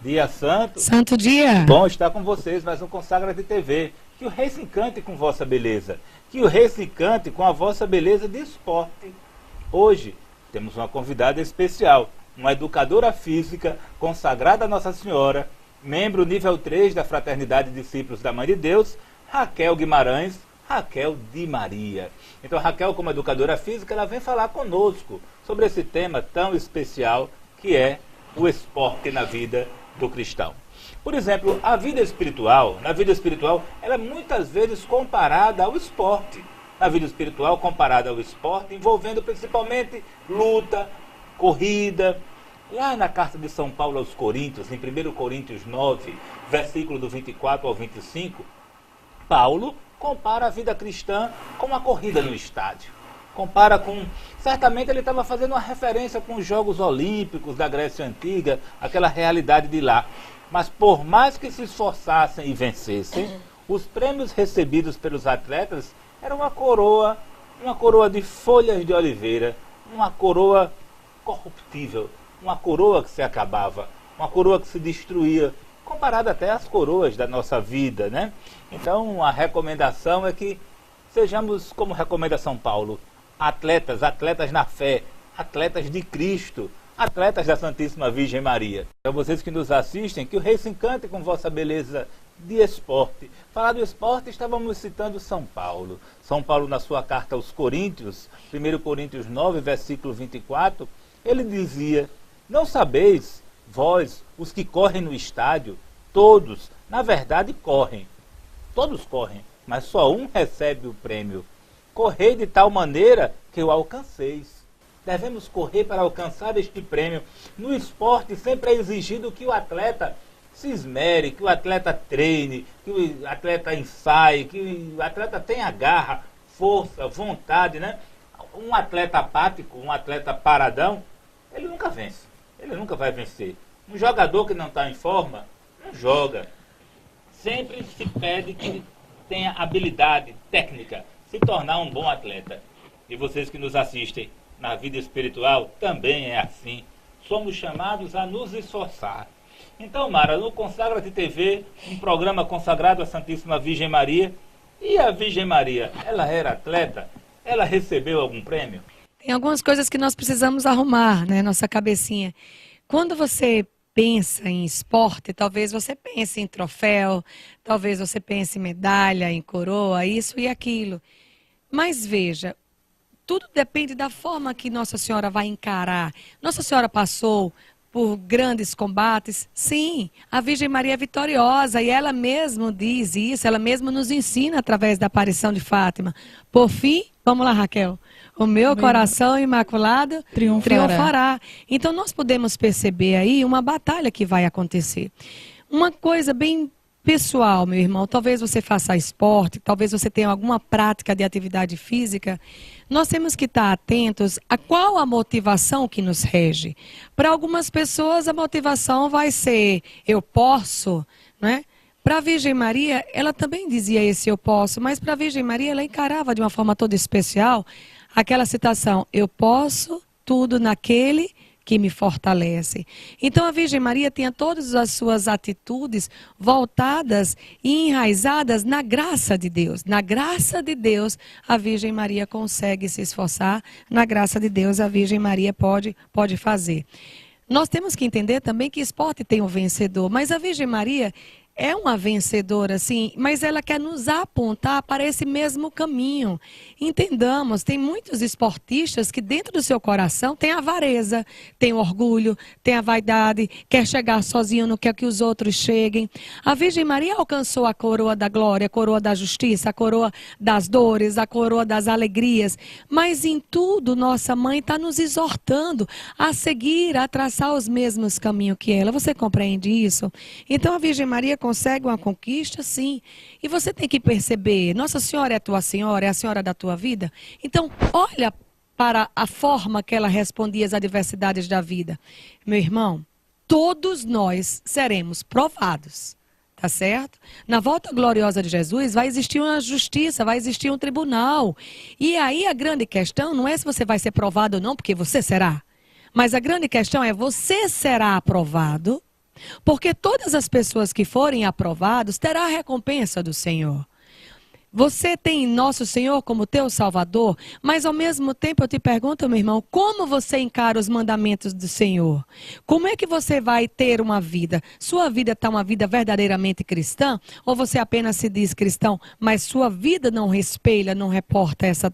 Dia santo. Santo dia. Bom estar com vocês, mais um Consagra-te TV. Que o Rei se encante com vossa beleza. Que o Rei se encante com a vossa beleza de esporte. Hoje temos uma convidada especial, uma educadora física consagrada a Nossa Senhora, membro nível 3 da Fraternidade Discípulos da Mãe de Deus, Raquel Guimarães, Raquel de Maria. Então Raquel, como educadora física, ela vem falar conosco sobre esse tema tão especial que é o esporte na vida do cristão. Por exemplo, na vida espiritual, ela é muitas vezes comparada ao esporte. Na vida espiritual, comparada ao esporte, envolvendo principalmente luta, corrida. Lá na carta de São Paulo aos Coríntios, em 1 Coríntios 9, versículo do 24 ao 25, Paulo compara a vida cristã com a corrida no estádio. Compara com... Certamente ele estava fazendo uma referência com os Jogos Olímpicos da Grécia Antiga, aquela realidade de lá. Mas por mais que se esforçassem e vencessem, os prêmios recebidos pelos atletas eram uma coroa de folhas de oliveira, uma coroa corruptível, uma coroa que se acabava, uma coroa que se destruía, comparada até às coroas da nossa vida, né? Então a recomendação é que sejamos, como recomenda São Paulo, atletas na fé, atletas de Cristo, atletas da Santíssima Virgem Maria. Para vocês que nos assistem, que o Rei se encante com vossa beleza de esporte. Falar do esporte, estávamos citando São Paulo. São Paulo, na sua carta aos Coríntios, 1 Coríntios 9, versículo 24, ele dizia: não sabeis, vós, os que correm no estádio, todos, na verdade, correm. Todos correm, mas só um recebe o prêmio. Correi de tal maneira que o alcanceis. Devemos correr para alcançar este prêmio. No esporte sempre é exigido que o atleta se esmere, que o atleta treine, que o atleta ensaie, que o atleta tenha garra, força, vontade, né? Um atleta apático, um atleta paradão, ele nunca vence. Ele nunca vai vencer. Um jogador que não está em forma, não joga. Sempre se pede que tenha habilidade, técnica, se tornar um bom atleta. E vocês que nos assistem na vida espiritual, também é assim. Somos chamados a nos esforçar. Então, Mara, no Consagra-te TV, um programa consagrado à Santíssima Virgem Maria. E a Virgem Maria, ela era atleta? Ela recebeu algum prêmio? Tem algumas coisas que nós precisamos arrumar, né, nossa cabecinha. Quando você pensa em esporte, talvez você pense em troféu, talvez você pense em medalha, em coroa, isso e aquilo. Mas veja, tudo depende da forma que Nossa Senhora vai encarar. Nossa Senhora passou por grandes combates. Sim, a Virgem Maria é vitoriosa e ela mesma diz isso, ela mesma nos ensina através da aparição de Fátima. Por fim, vamos lá, Raquel, o meu coração imaculado triunfará. Então nós podemos perceber aí uma batalha que vai acontecer. Uma coisa bem pessoal, meu irmão, talvez você faça esporte, talvez você tenha alguma prática de atividade física, nós temos que estar atentos a qual a motivação que nos rege. Para algumas pessoas a motivação vai ser eu posso, né? Para a Virgem Maria, ela também dizia esse eu posso, mas para a Virgem Maria ela encarava de uma forma toda especial aquela citação, eu posso tudo naquele que me fortalece. Então a Virgem Maria tinha todas as suas atitudes voltadas e enraizadas na graça de Deus. Na graça de Deus a Virgem Maria consegue se esforçar, na graça de Deus a Virgem Maria pode fazer. Nós temos que entender também que esporte tem um vencedor, mas a Virgem Maria é uma vencedora, sim, mas ela quer nos apontar para esse mesmo caminho. Entendamos, tem muitos esportistas que dentro do seu coração tem a avareza, tem o orgulho, tem a vaidade, quer chegar sozinho, não quer que os outros cheguem. A Virgem Maria alcançou a coroa da glória, a coroa da justiça, a coroa das dores, a coroa das alegrias, mas em tudo nossa mãe está nos exortando a seguir, a traçar os mesmos caminhos que ela. Você compreende isso? Então a Virgem Maria consegue uma conquista, sim. E você tem que perceber, Nossa Senhora é a tua Senhora, é a Senhora da tua vida. Então, olha para a forma que ela respondia às adversidades da vida. Meu irmão, todos nós seremos provados. tá certo? Na volta gloriosa de Jesus vai existir uma justiça, vai existir um tribunal. E aí a grande questão não é se você vai ser provado ou não, porque você será. Mas a grande questão é, você será aprovado, porque todas as pessoas que forem aprovados terão a recompensa do Senhor. Você tem nosso Senhor como teu Salvador, mas ao mesmo tempo eu te pergunto, meu irmão, como você encara os mandamentos do Senhor? Como é que você vai ter uma vida? Sua vida está uma vida verdadeiramente cristã? Ou você apenas se diz cristão, mas sua vida não espelha, não reporta essa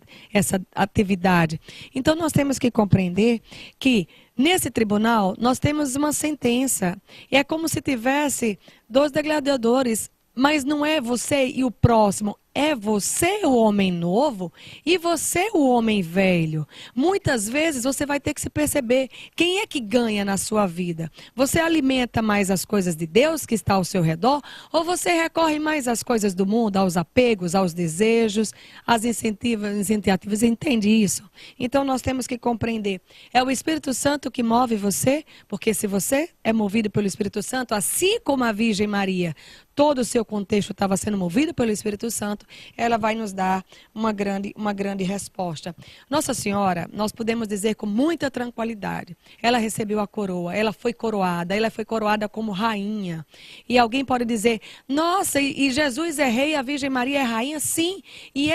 atividade? Então nós temos que compreender que nesse tribunal nós temos uma sentença. E é como se tivesse dois gladiadores. Mas não é você e o próximo, é você o homem novo e você o homem velho. Muitas vezes você vai ter que se perceber quem é que ganha na sua vida. Você alimenta mais as coisas de Deus que está ao seu redor ou você recorre mais às coisas do mundo, aos apegos, aos desejos, às iniciativas? Entende isso? Então nós temos que compreender. É o Espírito Santo que move você, porque se você é movido pelo Espírito Santo, assim como a Virgem Maria, todo o seu contexto estava sendo movido pelo Espírito Santo, ela vai nos dar uma grande resposta. Nossa Senhora, nós podemos dizer com muita tranquilidade, ela recebeu a coroa, ela foi coroada como rainha. E alguém pode dizer, nossa, e Jesus é rei, a Virgem Maria é rainha? Sim, e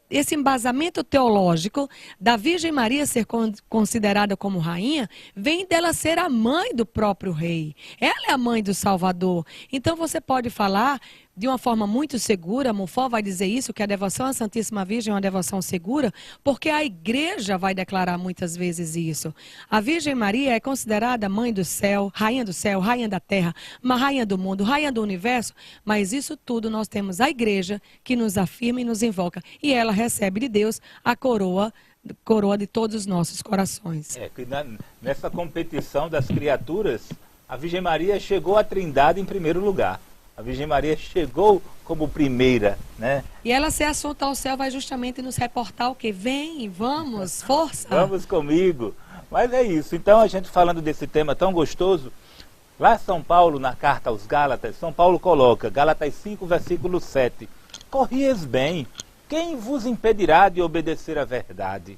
esse embasamento teológico da Virgem Maria ser considerada como rainha, vem dela ser a mãe do próprio rei. Ela é a mãe do Salvador. Então você pode falar de uma forma muito segura, Monfort vai dizer isso, que a devoção à Santíssima Virgem é uma devoção segura, porque a igreja vai declarar muitas vezes isso. A Virgem Maria é considerada mãe do céu, rainha da terra, uma rainha do mundo, rainha do universo, mas isso tudo nós temos a igreja que nos afirma e nos invoca. E ela recebe de Deus a coroa de todos os nossos corações. Nessa competição das criaturas, a Virgem Maria chegou à Trindade em primeiro lugar. A Virgem Maria chegou como primeira, né? E ela se assunta ao céu vai justamente nos reportar o quê? Vem, vamos, força. Vamos comigo. Mas é isso. Então, a gente falando desse tema tão gostoso, lá São Paulo, na carta aos Gálatas, São Paulo coloca, Gálatas 5, versículo 7, corrieis bem, quem vos impedirá de obedecer à verdade?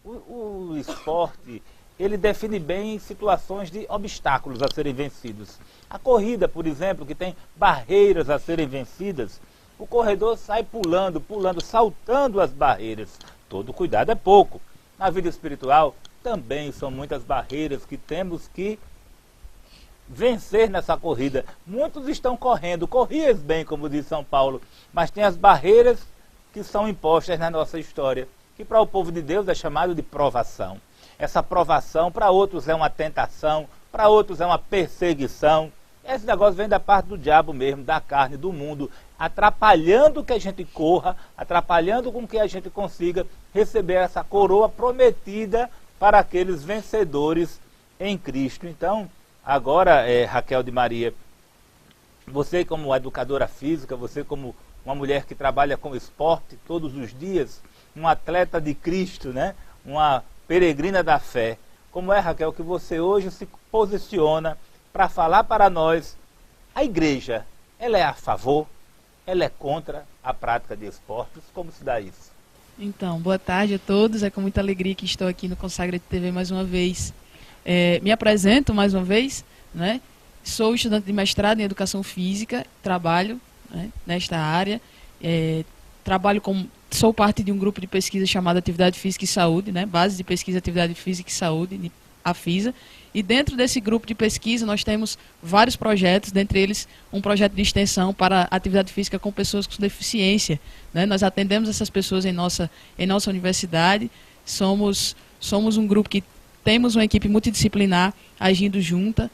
O esporte, ele define bem situações de obstáculos a serem vencidos. A corrida, por exemplo, que tem barreiras a serem vencidas, o corredor sai pulando, saltando as barreiras. Todo cuidado é pouco. Na vida espiritual, também são muitas barreiras que temos que vencer nessa corrida. Muitos estão correndo, corrieis bem, como diz São Paulo, mas tem as barreiras que são impostas na nossa história, que para o povo de Deus é chamado de provação. Essa provação para outros é uma tentação, para outros é uma perseguição. Esse negócio vem da parte do diabo mesmo, da carne, do mundo, atrapalhando que a gente corra, atrapalhando com que a gente consiga receber essa coroa prometida para aqueles vencedores em Cristo. Então, agora, Raquel de Maria, você como educadora física, você como uma mulher que trabalha com esporte todos os dias, um atleta de Cristo, né? Uma peregrina da fé. Como é, Raquel, que você hoje se posiciona para falar para nós, a igreja, ela é a favor, ela é contra a prática de esportes? Como se dá isso? Então, boa tarde a todos, é com muita alegria que estou aqui no Consagra TV mais uma vez. Me apresento mais uma vez, né? Sou estudante de mestrado em Educação Física, trabalho, né, nesta área, sou parte de um grupo de pesquisa chamado Atividade Física e Saúde, né, Base de Pesquisa Atividade Física e Saúde, a FISA, e dentro desse grupo de pesquisa nós temos vários projetos, dentre eles um projeto de extensão para atividade física com pessoas com deficiência, né? Nós atendemos essas pessoas em nossa universidade, somos um grupo que temos uma equipe multidisciplinar agindo junta,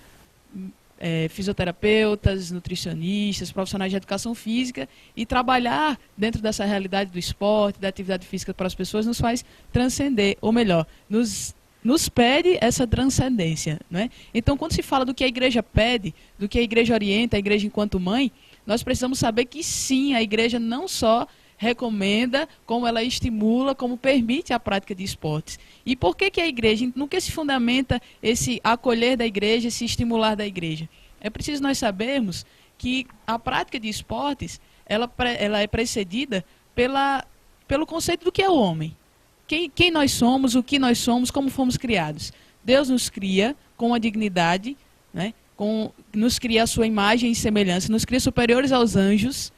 fisioterapeutas, nutricionistas, profissionais de educação física, e trabalhar dentro dessa realidade do esporte, da atividade física para as pessoas nos faz transcender, ou melhor, nos pede essa transcendência, né? Então, quando se fala do que a igreja pede, do que a igreja orienta, a igreja enquanto mãe, nós precisamos saber que sim, a igreja não só recomenda, como ela estimula, como permite a prática de esportes. E por que a igreja, no que se fundamenta esse acolher da igreja, esse estimular da igreja? É preciso nós sabermos que a prática de esportes, ela é precedida pelo conceito do que é o homem. Quem nós somos, o que nós somos, como fomos criados. Deus nos cria com uma dignidade, né? Nos cria a sua imagem e semelhança, nos cria superiores aos anjos,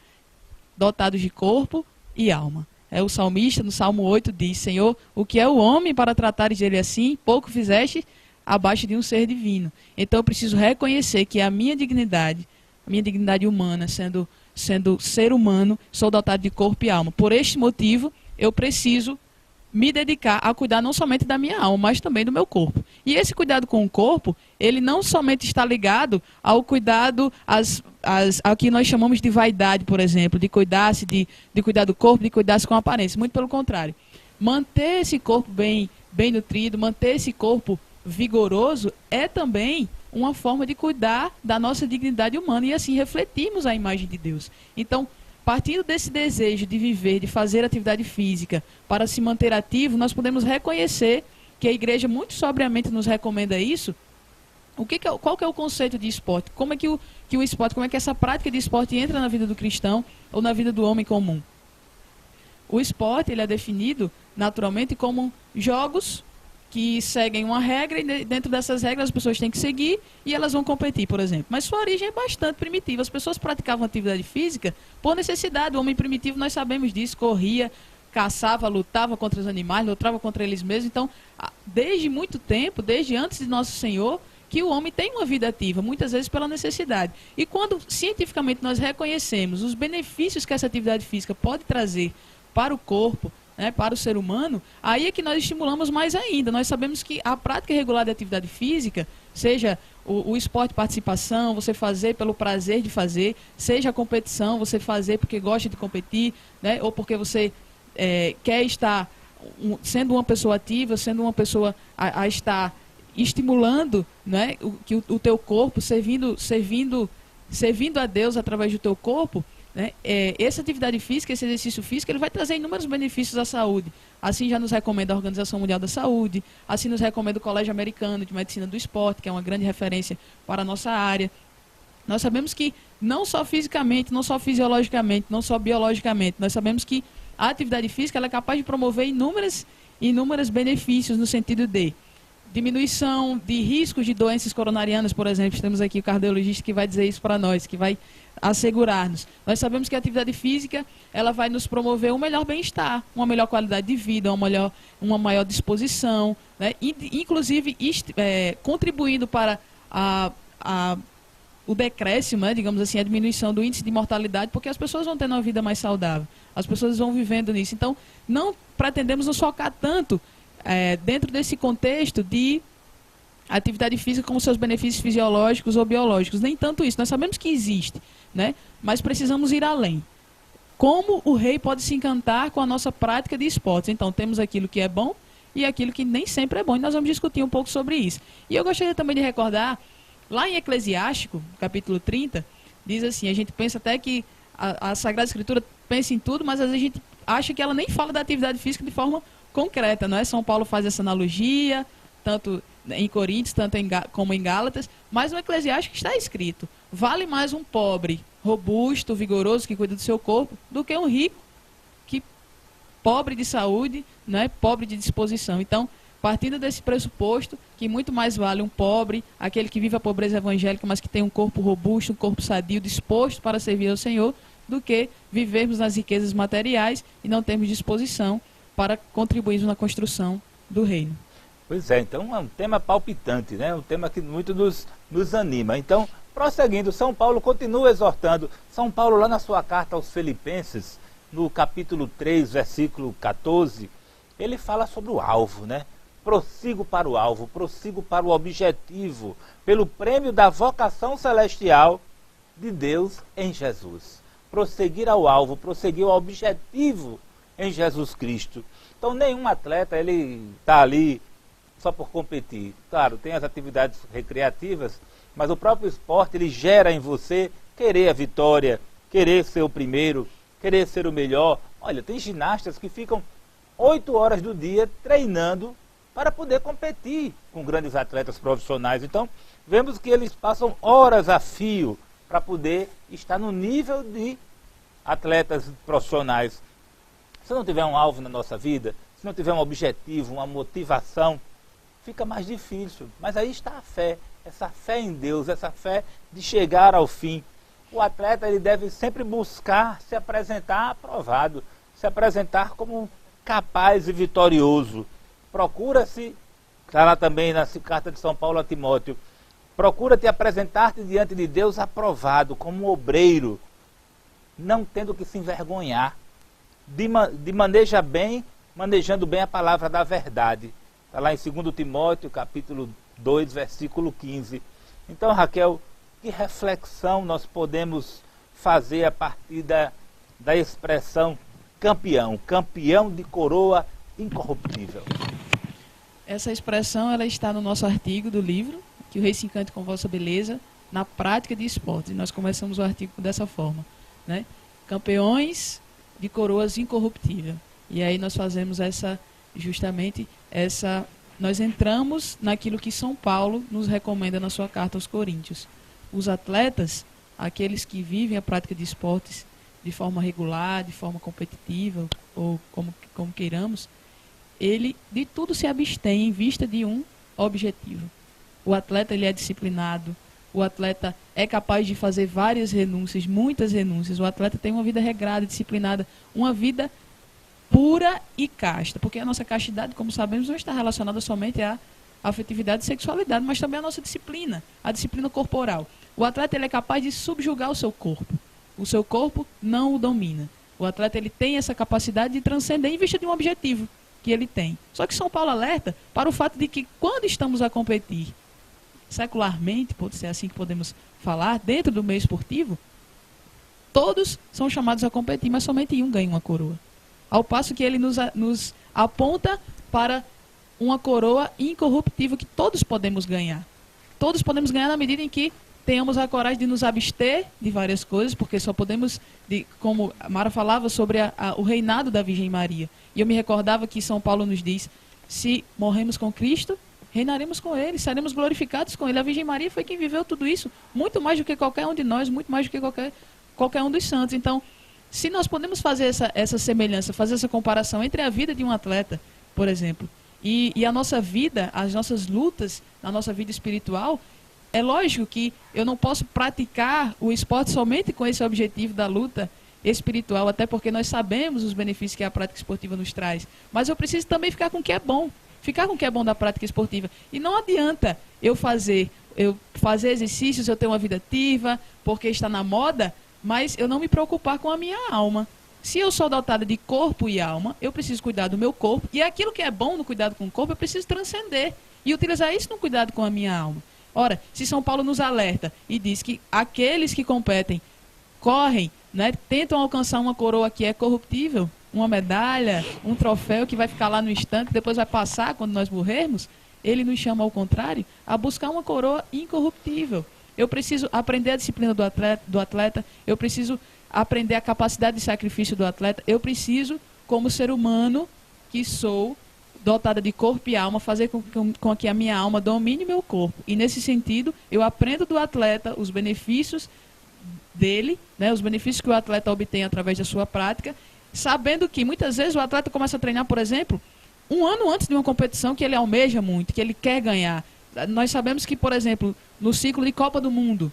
dotados de corpo e alma. O salmista, no Salmo 8, diz: Senhor, o que é o homem para tratares dele assim? Pouco fizeste abaixo de um ser divino. Então eu preciso reconhecer que a minha dignidade humana, sendo ser humano, sou dotado de corpo e alma. Por este motivo, eu preciso me dedicar a cuidar não somente da minha alma, mas também do meu corpo. E esse cuidado com o corpo, ele não somente está ligado ao cuidado, ao que nós chamamos de vaidade, por exemplo, de cuidar-se, de cuidar do corpo, de cuidar-se com a aparência. Muito pelo contrário. Manter esse corpo bem nutrido, manter esse corpo vigoroso, é também uma forma de cuidar da nossa dignidade humana e assim refletirmos a imagem de Deus. Então, partindo desse desejo de viver, de fazer atividade física para se manter ativo, nós podemos reconhecer que a igreja muito sobriamente nos recomenda isso. Qual que é o conceito de esporte? Como é que o esporte, como é que essa prática de esporte entra na vida do cristão ou na vida do homem comum? O esporte, ele é definido naturalmente como jogos que seguem uma regra e dentro dessas regras as pessoas têm que seguir e elas vão competir, por exemplo. Mas sua origem é bastante primitiva. As pessoas praticavam atividade física por necessidade. O homem primitivo, nós sabemos disso, corria, caçava, lutava contra os animais, lutava contra eles mesmos. Então, desde muito tempo, desde antes de Nosso Senhor, que o homem tem uma vida ativa, muitas vezes pela necessidade. E quando cientificamente nós reconhecemos os benefícios que essa atividade física pode trazer para o corpo, né, para o ser humano, aí é que nós estimulamos mais ainda. Nós sabemos que a prática regular de atividade física, seja o esporte de participação, você fazer pelo prazer de fazer, seja a competição, você fazer porque gosta de competir, né, ou porque você quer estar sendo uma pessoa ativa, sendo uma pessoa a estar estimulando, né, o teu corpo, servindo a Deus através do teu corpo, né? Essa atividade física, esse exercício físico, ele vai trazer inúmeros benefícios à saúde. Assim já nos recomenda a Organização Mundial da Saúde, assim nos recomenda o Colégio Americano de Medicina do Esporte, que é uma grande referência para a nossa área. Nós sabemos que não só fisicamente, não só fisiologicamente, não só biologicamente, nós sabemos que a atividade física ela é capaz de promover inúmeros benefícios no sentido de diminuição de riscos de doenças coronarianas, por exemplo. Temos aqui o cardiologista que vai dizer isso para nós, que vai assegurar-nos. Nós sabemos que a atividade física ela vai nos promover um melhor bem-estar, uma melhor qualidade de vida, uma maior disposição, né? Inclusive contribuindo para o decréscimo, né? Digamos assim, a diminuição do índice de mortalidade, porque as pessoas vão tendo uma vida mais saudável, as pessoas vão vivendo nisso. Então, não pretendemos nos focar tanto dentro desse contexto de atividade física com seus benefícios fisiológicos ou biológicos. Nem tanto isso. Nós sabemos que existe, né? Mas precisamos ir além. Como o rei pode se encantar com a nossa prática de esportes? Então, temos aquilo que é bom e aquilo que nem sempre é bom. E nós vamos discutir um pouco sobre isso. E eu gostaria também de recordar, lá em Eclesiástico, capítulo 30, diz assim, a gente pensa até que a Sagrada Escritura pensa em tudo, mas às vezes a gente acha que ela nem fala da atividade física de forma concreta, não é? São Paulo faz essa analogia, tanto em Coríntios, como em Gálatas, mas no Eclesiástico está escrito: vale mais um pobre, robusto, vigoroso, que cuida do seu corpo, do que um rico, que pobre de saúde, né? Pobre de disposição. Então, partindo desse pressuposto, que muito mais vale um pobre, aquele que vive a pobreza evangélica, mas que tem um corpo robusto, um corpo sadio, disposto para servir ao Senhor, do que vivermos nas riquezas materiais e não termos disposição para contribuirmos na construção do reino. Pois é, então é um tema palpitante, né? Um tema que muito nos anima. Então, prosseguindo, São Paulo continua exortando. São Paulo, lá na sua carta aos Filipenses, no capítulo 3, versículo 14, ele fala sobre o alvo, né? Prossigo para o alvo, prossigo para o objetivo, pelo prêmio da vocação celestial de Deus em Jesus. Prosseguir ao alvo, prosseguir ao objetivo em Jesus Cristo. Então nenhum atleta ele está ali só por competir. Claro, tem as atividades recreativas, mas o próprio esporte ele gera em você querer a vitória, querer ser o primeiro, querer ser o melhor. Olha, tem ginastas que ficam 8 horas do dia treinando para poder competir com grandes atletas profissionais. Então, vemos que eles passam horas a fio para poder estar no nível de atletas profissionais. Se não tiver um alvo na nossa vida, se não tiver um objetivo, uma motivação, fica mais difícil. Mas aí está a fé, essa fé em Deus, essa fé de chegar ao fim. O atleta ele deve sempre buscar se apresentar aprovado, se apresentar como capaz e vitorioso. Procura-se, está lá também na carta de São Paulo a Timóteo, procura-te apresentar-te diante de Deus aprovado, como um obreiro, não tendo que se envergonhar, manejando bem a palavra da verdade. Está lá em 2 Timóteo, capítulo 2, versículo 15. Então, Raquel, que reflexão nós podemos fazer a partir da expressão campeão, campeão de coroa incorruptível? Essa expressão ela está no nosso artigo do livro, que o Rei se encante com vossa beleza, na prática de esportes. E nós começamos o artigo dessa forma, né? Campeões de coroas incorruptível. E aí nós fazemos nós entramos naquilo que São Paulo nos recomenda na sua carta aos Coríntios. Os atletas, aqueles que vivem a prática de esportes de forma regular, de forma competitiva, ou como queiramos, ele de tudo se abstém em vista de um objetivo. O atleta ele é disciplinado, o atleta é capaz de fazer várias renúncias, muitas renúncias. O atleta tem uma vida regrada, disciplinada, uma vida pura e casta, porque a nossa castidade, como sabemos, não está relacionada somente à afetividade e sexualidade, mas também à nossa disciplina, a disciplina corporal. O atleta ele é capaz de subjugar o seu corpo. O seu corpo não o domina. O atleta ele tem essa capacidade de transcender em vista de um objetivo que ele tem. Só que São Paulo alerta para o fato de que quando estamos a competir secularmente, pode ser assim que podemos falar, dentro do meio esportivo, todos são chamados a competir, mas somente um ganha uma coroa. Ao passo que ele nos aponta para uma coroa incorruptível que todos podemos ganhar. Todos podemos ganhar na medida em que tenhamos a coragem de nos abster de várias coisas, porque só podemos, como a Mara falava sobre o reinado da Virgem Maria. E eu me recordava que São Paulo nos diz, se morremos com Cristo, reinaremos com Ele, seremos glorificados com Ele. A Virgem Maria foi quem viveu tudo isso, muito mais do que qualquer um de nós, muito mais do que qualquer um dos santos. Então, se nós podemos fazer essa semelhança, fazer essa comparação entre a vida de um atleta, por exemplo, e a nossa vida, as nossas lutas na nossa vida espiritual, é lógico que eu não posso praticar o esporte somente com esse objetivo da luta espiritual, até porque nós sabemos os benefícios que a prática esportiva nos traz. Mas eu preciso também ficar com o que é bom. Ficar com o que é bom da prática esportiva. E não adianta eu fazer exercícios, eu ter uma vida ativa, porque está na moda, mas eu não me preocupar com a minha alma. Se eu sou dotada de corpo e alma, eu preciso cuidar do meu corpo. E aquilo que é bom no cuidado com o corpo, eu preciso transcender. E utilizar isso no cuidado com a minha alma. Ora, se São Paulo nos alerta e diz que aqueles que competem, correm, né, tentam alcançar uma coroa que é corruptível, uma medalha, um troféu que vai ficar lá no instante, depois vai passar quando nós morrermos, ele nos chama ao contrário a buscar uma coroa incorruptível. Eu preciso aprender a disciplina do atleta, eu preciso aprender a capacidade de sacrifício do atleta, eu preciso, como ser humano que sou, dotada de corpo e alma, fazer com que a minha alma domine meu corpo. E nesse sentido, eu aprendo do atleta os benefícios dele, né, os benefícios que o atleta obtém através da sua prática, sabendo que muitas vezes o atleta começa a treinar, por exemplo, um ano antes de uma competição que ele almeja muito, que ele quer ganhar. Nós sabemos que, por exemplo, no ciclo de Copa do Mundo,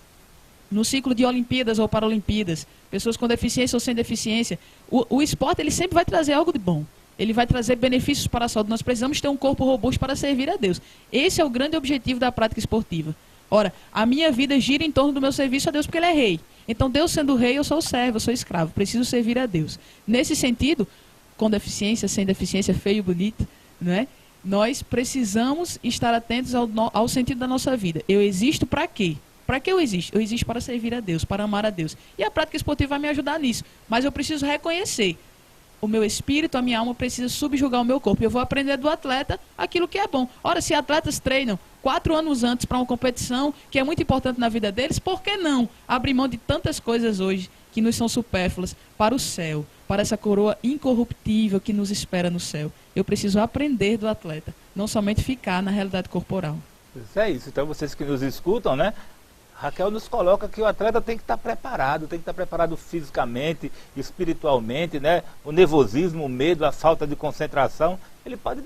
no ciclo de Olimpíadas ou Paralimpíadas, pessoas com deficiência ou sem deficiência, o esporte ele sempre vai trazer algo de bom. Ele vai trazer benefícios para a saúde. Nós precisamos ter um corpo robusto para servir a Deus. Esse é o grande objetivo da prática esportiva. Ora, a minha vida gira em torno do meu serviço a Deus, porque Ele é rei. Então, Deus sendo rei, eu sou servo, eu sou escravo. Preciso servir a Deus. Nesse sentido, com deficiência, sem deficiência, feio, bonito, né? Nós precisamos estar atentos ao sentido da nossa vida. Eu existo para quê? Para que eu existo? Eu existo para servir a Deus, para amar a Deus. E a prática esportiva vai me ajudar nisso. Mas eu preciso reconhecer. O meu espírito, a minha alma precisa subjugar o meu corpo. Eu vou aprender do atleta aquilo que é bom. Ora, se atletas treinam 4 anos antes para uma competição, que é muito importante na vida deles, por que não abrir mão de tantas coisas hoje que nos são supérfluas para o céu, para essa coroa incorruptível que nos espera no céu? Eu preciso aprender do atleta, não somente ficar na realidade corporal. É isso. Então, vocês que nos escutam, né? Raquel nos coloca que o atleta tem que estar preparado fisicamente, espiritualmente, né? O nervosismo, o medo, a falta de concentração, ele pode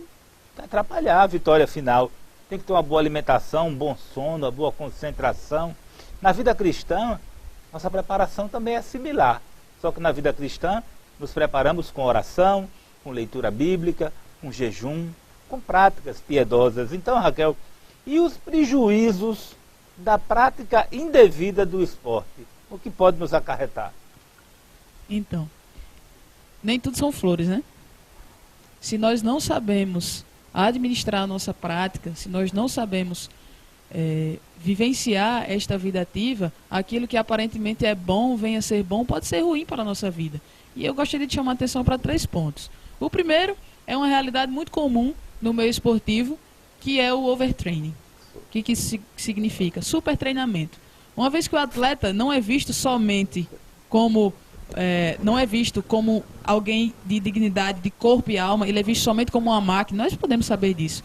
atrapalhar a vitória final. Tem que ter uma boa alimentação, um bom sono, uma boa concentração. Na vida cristã, nossa preparação também é similar. Só que na vida cristã, nos preparamos com oração, com leitura bíblica, com jejum, com práticas piedosas. Então, Raquel, e os prejuízos da prática indevida do esporte? O que pode nos acarretar? Então, nem tudo são flores, né? Se nós não sabemos administrar a nossa prática, se nós não sabemos vivenciar esta vida ativa, aquilo que aparentemente é bom, venha a ser bom, pode ser ruim para a nossa vida. E eu gostaria de chamar a atenção para 3 pontos. O primeiro é uma realidade muito comum no meio esportivo, que é o overtraining. O que isso significa? Supertreinamento. Uma vez que o atleta não é visto somente como não é visto como alguém de dignidade, de corpo e alma, ele é visto somente como uma máquina, nós podemos saber disso.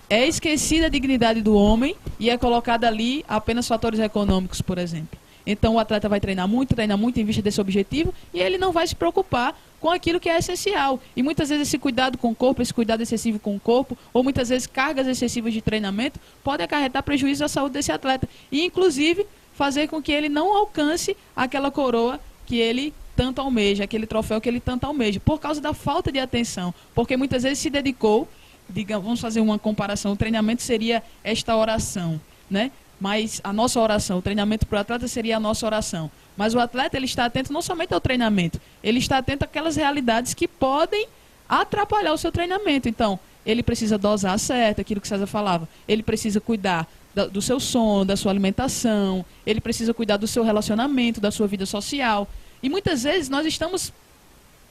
É esquecida a dignidade do homem e é colocada ali apenas fatores econômicos, por exemplo. Então o atleta vai treinar muito em vista desse objetivo e ele não vai se preocupar com aquilo que é essencial. E muitas vezes esse cuidado com o corpo, esse cuidado excessivo com o corpo, ou muitas vezes cargas excessivas de treinamento, podem acarretar prejuízo à saúde desse atleta. E inclusive fazer com que ele não alcance aquela coroa que ele tanto almeja, aquele troféu que ele tanto almeja, por causa da falta de atenção. Porque muitas vezes se dedicou, digamos, vamos fazer uma comparação, o treinamento seria esta oração, né? Mas a nossa oração, o treinamento para o atleta seria a nossa oração. Mas o atleta, ele está atento não somente ao treinamento, ele está atento àquelas realidades que podem atrapalhar o seu treinamento. Então, ele precisa dosar certo, aquilo que César falava. Ele precisa cuidar do seu sono, da sua alimentação, ele precisa cuidar do seu relacionamento, da sua vida social. E muitas vezes nós estamos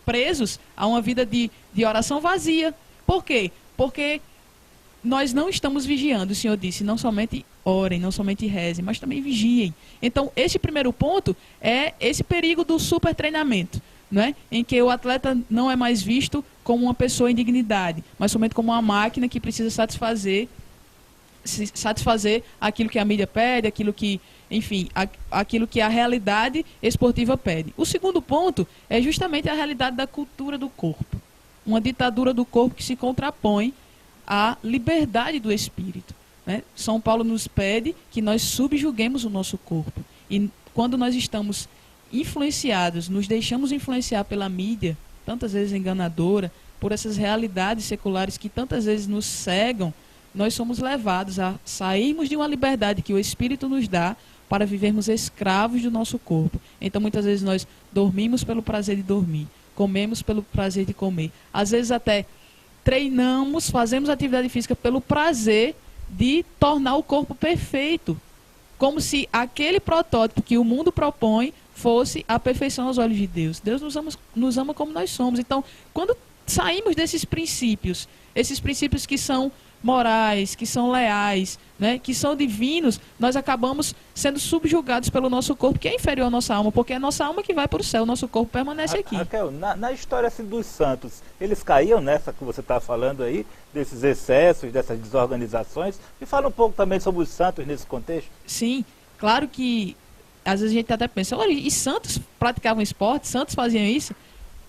presos a uma vida de oração vazia. Por quê? Porque nós não estamos vigiando. O Senhor disse, não somente orem, não somente rezem, mas também vigiem. Então, esse primeiro ponto é esse perigo do super treinamento, né? Em que o atleta não é mais visto como uma pessoa em dignidade, mas somente como uma máquina que precisa satisfazer aquilo que a mídia pede, aquilo que, enfim, aquilo que a realidade esportiva pede. O segundo ponto é justamente a realidade da cultura do corpo. Uma ditadura do corpo que se contrapõe à liberdade do espírito, né? São Paulo nos pede que nós subjuguemos o nosso corpo. E quando nós estamos influenciados, nos deixamos influenciar pela mídia, tantas vezes enganadora, por essas realidades seculares que tantas vezes nos cegam, nós somos levados a sairmos de uma liberdade que o Espírito nos dá para vivermos escravos do nosso corpo. Então, muitas vezes nós dormimos pelo prazer de dormir, comemos pelo prazer de comer. Às vezes até treinamos, fazemos atividade física pelo prazer de tornar o corpo perfeito. Como se aquele protótipo que o mundo propõe fosse a perfeição aos olhos de Deus. Deus nos ama como nós somos. Então, quando saímos desses princípios, esses princípios que são morais, que são leais, né, que são divinos, nós acabamos sendo subjugados pelo nosso corpo, que é inferior à nossa alma, porque é a nossa alma que vai para o céu, o nosso corpo permanece aqui. Raquel, na história assim, dos santos, eles caíam nessa que você está falando aí, desses excessos, dessas desorganizações? Me fala um pouco também sobre os santos nesse contexto. Sim, claro que às vezes a gente até pensa, olha, e santos praticavam esporte, santos faziam isso?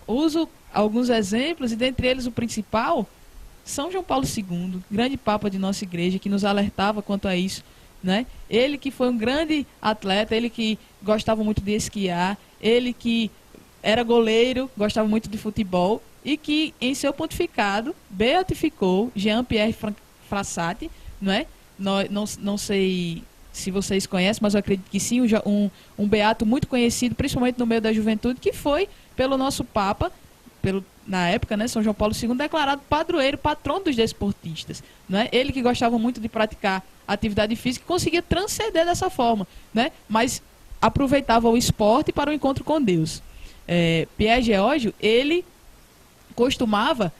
Uso alguns exemplos, e dentre eles o principal, São João Paulo II, grande papa de nossa igreja, que nos alertava quanto a isso, né? Ele que foi um grande atleta, ele que gostava muito de esquiar, ele que era goleiro, gostava muito de futebol, e que em seu pontificado beatificou Jean-Pierre Frassati, não é? Não sei se vocês conhecem, mas eu acredito que sim, um beato muito conhecido, principalmente no meio da juventude, que foi pelo nosso Papa, na época, né, São João Paulo II, declarado padroeiro, patrono dos desportistas. Né? Ele que gostava muito de praticar atividade física, conseguia transcender dessa forma, né? Mas aproveitava o esporte para o encontro com Deus. Pierre Geórgio, ele costumava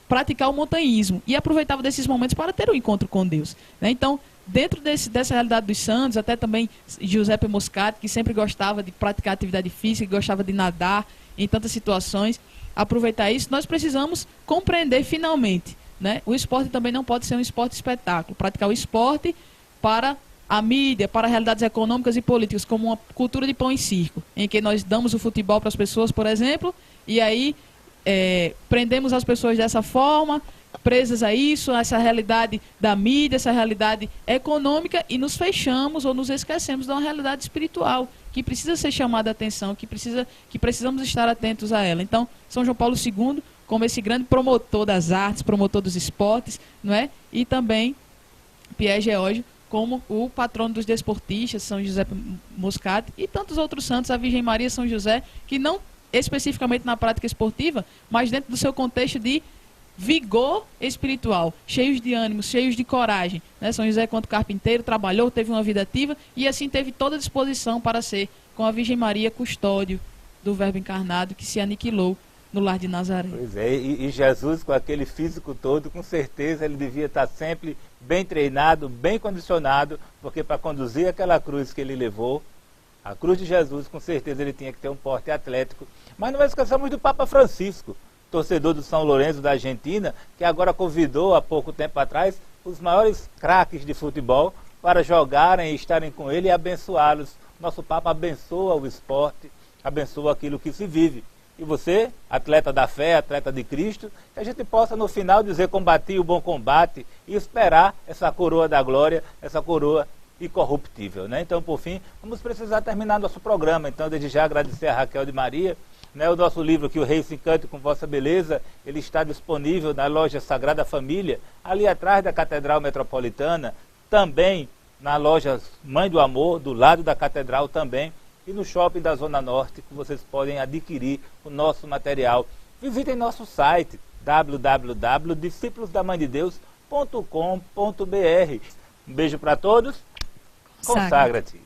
praticar o montanhismo e aproveitava desses momentos para ter um encontro com Deus. Né? Então, dentro dessa realidade dos santos, até também Giuseppe Moscati, que sempre gostava de praticar atividade física, gostava de nadar em tantas situações, aproveitar isso, nós precisamos compreender finalmente, né? O esporte também não pode ser um esporte espetáculo, praticar o esporte para a mídia para realidades econômicas e políticas como uma cultura de pão e circo, em que nós damos o futebol para as pessoas, por exemplo, e aí prendemos as pessoas dessa forma, presas a isso, a essa realidade da mídia, essa realidade econômica, e nos fechamos ou nos esquecemos de uma realidade espiritual que precisa ser chamada a atenção, que precisamos estar atentos a ela. Então, São João Paulo II, como esse grande promotor das artes, promotor dos esportes, não é? E também Pierre Geórgio como o patrono dos desportistas, São José Moscati, e tantos outros santos, a Virgem Maria, São José, que não especificamente na prática esportiva, mas dentro do seu contexto de vigor espiritual, cheios de ânimo, cheios de coragem, né? São José, quanto carpinteiro, trabalhou, teve uma vida ativa e assim teve toda a disposição para ser, com a Virgem Maria, custódio do Verbo encarnado que se aniquilou no lar de Nazaré. Pois é, e Jesus, com aquele físico todo, com certeza ele devia estar sempre bem treinado, bem condicionado, porque para conduzir aquela cruz que ele levou, a cruz de Jesus, com certeza ele tinha que ter um porte atlético. Mas não esqueçamos do Papa Francisco, torcedor do São Lourenço da Argentina, que agora convidou há pouco tempo atrás os maiores craques de futebol para jogarem e estarem com ele e abençoá-los. Nosso Papa abençoa o esporte, abençoa aquilo que se vive. E você, atleta da fé, atleta de Cristo, que a gente possa no final dizer: combati o bom combate, e esperar essa coroa da glória, essa coroa incorruptível, né? Então, por fim, vamos precisar terminar nosso programa. Então, desde já agradecer a Raquel de Maria, né? O nosso livro que o Rei se encante com Vossa Beleza, ele está disponível na loja Sagrada Família, ali atrás da Catedral Metropolitana, também na loja Mãe do Amor, do lado da Catedral também, e no shopping da Zona Norte, que vocês podem adquirir o nosso material. Visitem nosso site www.discípulosdamandedeus.com.br. Um beijo para todos. Consagra-te.